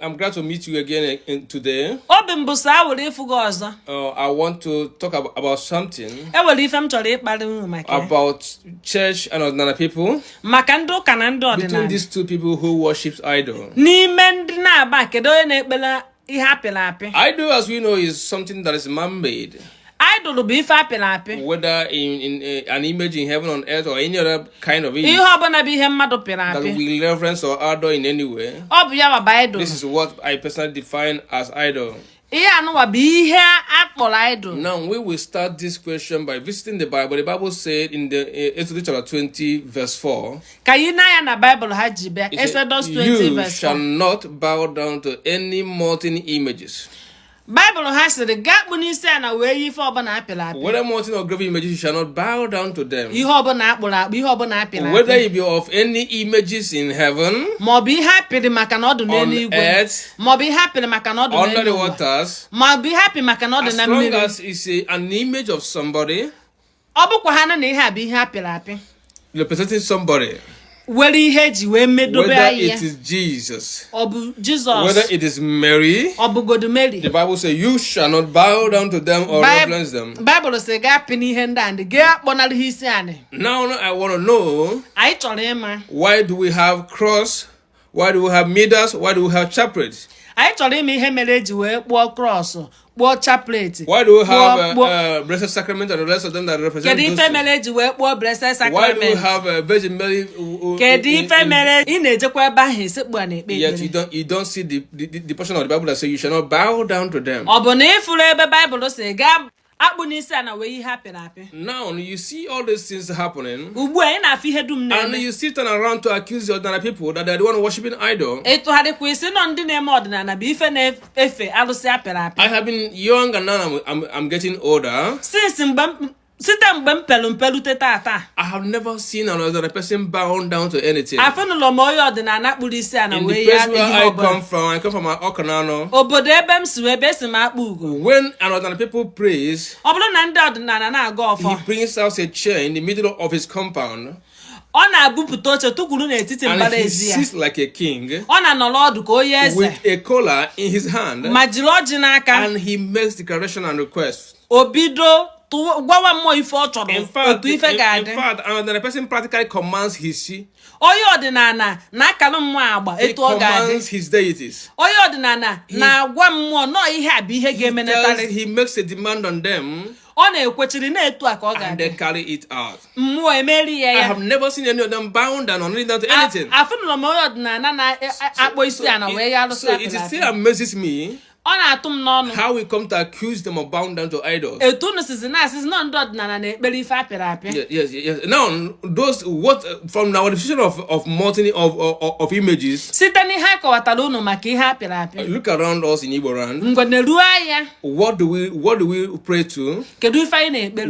I'm glad to meet you again today. I want to talk about something about church and Ọmenala people. Between these two people who worship idol. Idol, as we know, is something that is man-made. Idol be whether in an image in heaven on earth or any other kind of image that we reverence or adore in any way. This is what I personally define as idol. Now we will start this question by visiting the Bible. The Bible said in the Exodus chapter 20 verse 4, you shall not bow down to any molten images. Bible has the gap when you say na where you for whether molten or graven images, you shall not bow down to them. Whether it be of any images in heaven, on earth, under the waters, as long as it's an image of somebody, representing somebody. Whether it is Jesus, whether it is Mary, the Bible says you shall not bow down to them or reverence them. Bible says Now I want to know, why do we have cross? Why do we have midas? Why do we have chaplets? Why do we have blessed sacrament and the rest of them that represent those? Why do we have Virgin Mary? Yet you don't see the portion of the Bible that says you shall not bow down to them. Now you see all these things happening, and you sit around to accuse the ordinary people that they're the one worshiping idol. I have been young and now I'm getting older. I have never seen another person bow down to anything. In the place where I come from Omenala. When another people praise, he brings out a chair in the middle of his compound. And he sits like a king with a collar in his hand, and he makes declaration and request. In fact, another person practically commands his she. He commands his deities. He makes a demand on them, and they carry it out. I have never seen any of them bound down or down to anything. So it still amazes me how we come to accuse them of bowing down to idols. Yes. Now, those what from our definition of molten of images. Look around us in Igbo Land. What do we pray to?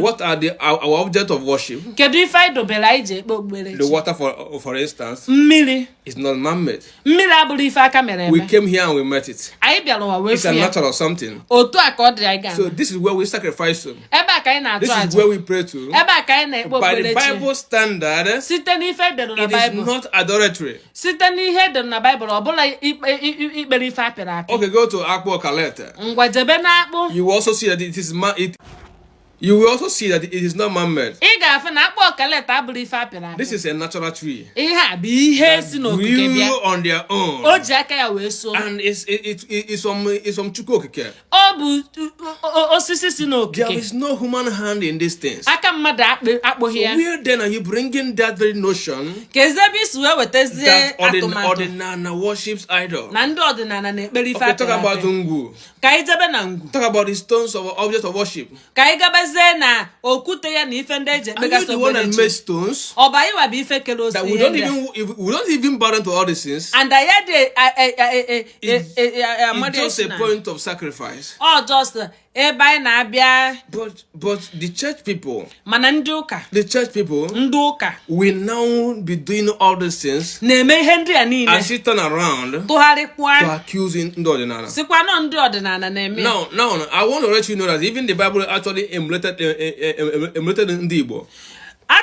What are our object of worship? The water, for instance, is not man-made. We came here and we met it. It's a natural something. So this is where we sacrifice to. This is where we pray to. By the Bible standard, it is not adultery. Okay, go to Akpo Kalete. You will also see that it is you will also see that it is not man-made. This is a natural tree that grew on their own, and it's from Chukokike. There is no human hand in these things. So where then are you bringing that very notion that Ọmenala worships idol? Okay, talk about Ungu. Talk about the stones of objects of worship. Are you the one that made stones? That we don't even bother to all these things. And it's just a point of sacrifice. But the church people, will now be doing all these things and she turn around to accusing Ndi Ọmenala. Now, I want to let you know that even the Bible actually emulated Ndi Igbo.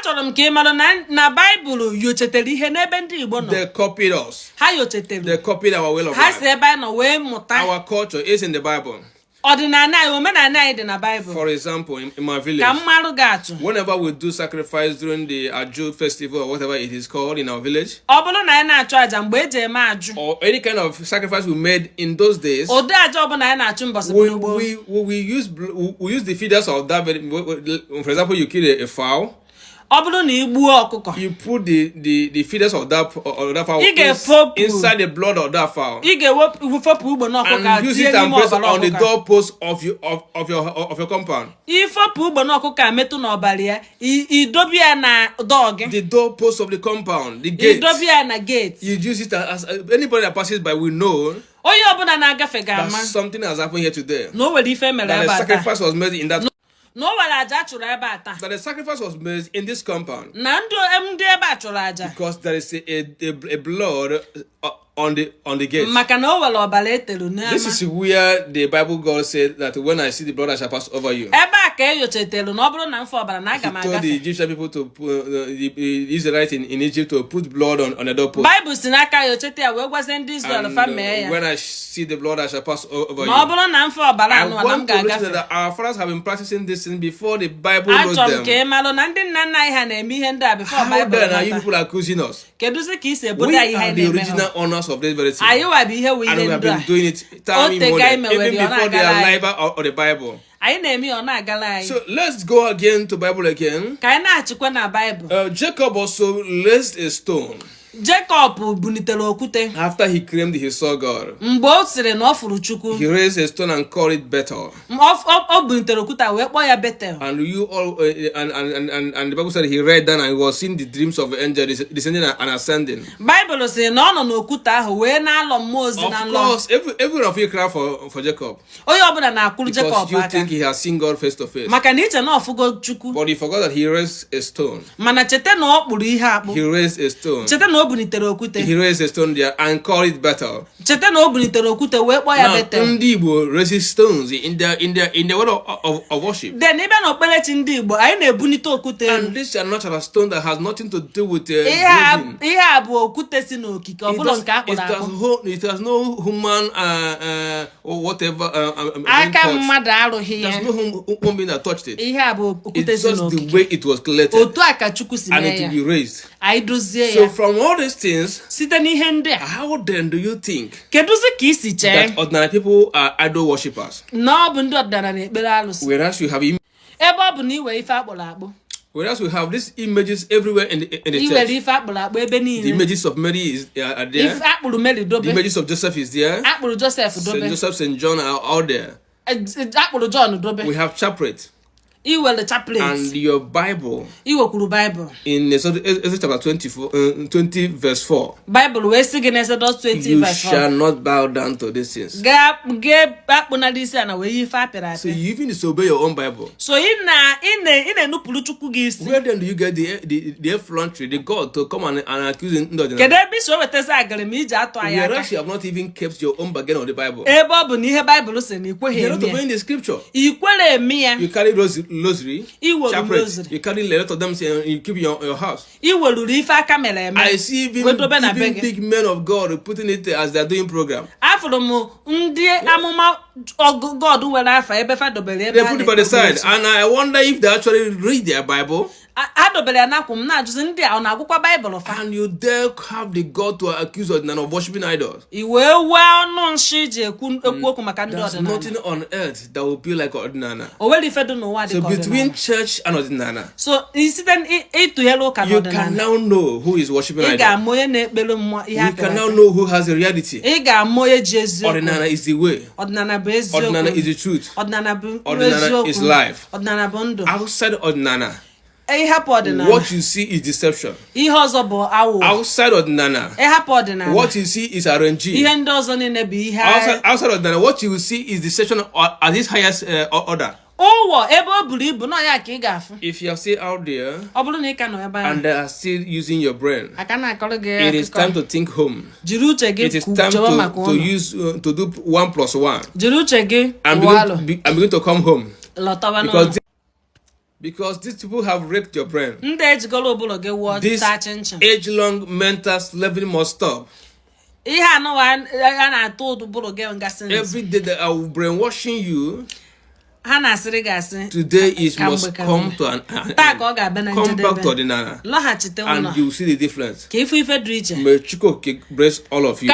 achọrọ m ka ị mara na Bible yochetere ihe n'ebe ndị Igbo nọ. They copied us. Ha yochetere. They copied our way of life. Ha si ebe anyị nọ wee mụta. Our culture is in the Bible. Ọdịnala anyị, omenala anyị dị na Bible. For example, in my village, ka mmarụ ga-atụ. Whenever we do sacrifice during the Aju festival or whatever it is called in our village, ọ bụrụ na anyị na-achụ aja mgbe eji eme ajụ, or any kind of sacrifice we made in those days, ụdị aja ọbụla anyị na-achụ mbọsị gboo, we use the feeders of that. For example, you kill a fowl. ọ bụrụ na igbuo ọkụkọ, you put the feeders of that fowl inside the blood of that fowl. Ị ga-ewepụ ugbo n'ọkụkọ and use it and place it on the doorpost of your compound. Ifopụ ugbo n'ọkụkọ a metụ n'ọbara ya, idobe ya na dog. The doorpost of the compound, the gate. Idobe ya na gate. You use it as anybody that passes by will know. Onye ọbụla na-agafe ga-ama. That something has happened here today. Na o nwere ife mere ebe a. That the sacrifice was made in that. No nwere aja chụrụ ebe a taa. That the sacrifice was made in this compound. Na ndị ebe a chụrụ aja. Because there is a blood on the gate. Maka na o nwere ọbara etere n'ama. This is where the Bible God said that when I see the blood I shall pass over you. Ebe a ka enyochetelu na ọ bụrụ na mfe ọbara na aga m agafe. He told the Egyptian people to the Israelites in Egypt to put blood on the doorpost. Bible si n'aka yochete ya wee gwazie ndị Israel fa mee ya. When I see the blood I shall pass over you. Na ọ bụrụ na mfe ọbara anụ na m ga-agafe. That our fathers have been practicing this thing before the Bible wrote them. Achọrọ m ka ị malụ na ndị nna nna anyị ha na-eme ihe ndị a before Bible. How then are you people accusing us? Keduzi ka isi ebodo anyị ha na-eme. We are the original owners of this very thing. Anyị wa bụ ihe wee and we have been doing it time immemorial, even before the arrival of the Bible. Anyị na-eme ọ na-agala anyị. So let's go again to Bible again. Ka anyị na-achịkwa na Bible. Jacob also raised a stone. Jacob bunitere okwute. After he claimed he saw God. Mgbe o sịrị na ọ fụrụ Chukwu. He raised a stone and called it Bethel. Ọ bunitere okwute wee kpọọ ya Bethel. And you all and the Bible said he read that and he was seeing the dreams of the angel descending and ascending. Bible sị na ọ nọ n'okwute ahụ wee na-alọ mmụọ ozi na nlọ. Of course, every of you cry for Jacob. Onye ọbụla na-akwụrụ Jacob aka. Because you think he has seen God face to face. Maka na iche na ọ fụgo Chukwu. But he forgot that he raised a stone. Mana cheta na ọ kpụrụ ihe akpụ. He raised a stone. Cheta na o bunitere okwute. He raised a stone there and called it Bethel. Cheta na o bunitere okwute wee kpọọ ya Bethel. Ndi Igbo raises stones in the word of worship. Then ebe na okpelechi Ndị Igbo anyị na-ebunite okwute. And this are not a stone that has nothing to do with ihe a bụ okwute si n'okike ọ bụla nke akpụrụ akpụ. It has no human or whatever aka mmadụ arụghị ya. There's no human being that touched it. Ihe a bụ okwute si n'okike. It's just the way it was collected. Otu a ka Chukwu si mee ya. And it will be raised. Anyị dozie ya. So from all these things, site n'ihe ndị a, how then do you think kedụzi ka isi chee that ordinary people are idol worshippers? Na ọ bụ ndị ọdịnala na-ekpere alụsị. Whereas you have ebe ọ bụ na iwe ife akpụrụ akpụ. Whereas we have these images everywhere in the church. Iwe ife akpụrụ akpụ ebe niile. The images of Mary are there. Ife akpụrụ Mary dobe. The images of Joseph is there. Akpụrụ Joseph dobe. St. Joseph, St. John are all there. Akpụrụ John dobe. We have chaplet. Iwere chaplet. And your Bible. Iwekwuru Bible. In Exodus chapter 20 verse 4. Bible wee sị gị na Exodus 20 verse 4. You shall not bow down to these things. Akpụ na isi ana wee ife apịrị apị. So you even disobey your own Bible. So ị na-enupụrụ Chukwu gị isi. Where then do you get the effrontery, the God to come and accuse ndị ọdịnala? Kedu ebe isi o wetazi agịrị ma iji atụ anyị aka? Whereas you have not even kept your own bargain of the Bible. Ebe ọ bụ na ihe Bible sị na ikweghị eme. You're not obeying the scripture. Ikwere eme ya. You carry rosary. Chaplet. You carry a lot of them saying you keep your house. Ife aka mere eme. I see even big men of God putting it as they're doing program. Afụrụ m ndị amụma God nwere afa ebe fa dobere ebe. They put it by the side and I wonder if they actually read their Bible. A dobere ya n'akwụ m na-ajụzi ndị a ọ na-agụkwa Bible fa. And you dare have the God to accuse ordinary of worshiping idols. I wee wee ọnụ nshi ji ekwu okwu maka ndị ọdịnala. There's nothing on earth that will be like ordinary. O nwere ife dị n'ụwa dị ka ọdịnala. So between church and ordinary. So site ịtụnyere ụka na ọdịnala. You can now know who is worshiping idols. Ị ga-ama onye na-ekpere mmụọ ihe You can now know who has the reality. Ị ga-ama onye ji eziokwu. Ordinary is the way. Ọdịnala bụ eziokwu. Ordinary is the truth. Ọdịnala bụ eziokwu. Ordinary is life. Ọdịnala bụ ndụ. Outside ordinary, what you see is deception. Outside ordinary, what you see is arranging. Outside ordinary, what you will see is deception at its highest order. If you are still out there and they are still using your brain, it is time to think home. It is time to do 1 + 1. I'm going to come home. Because Because these people have wrecked your brain. This age-long mental slavery must stop. Every day that I will brainwashing you, today must come to an end. Come back to Ọmenala, and you see the difference. May Chukwu bless all of you.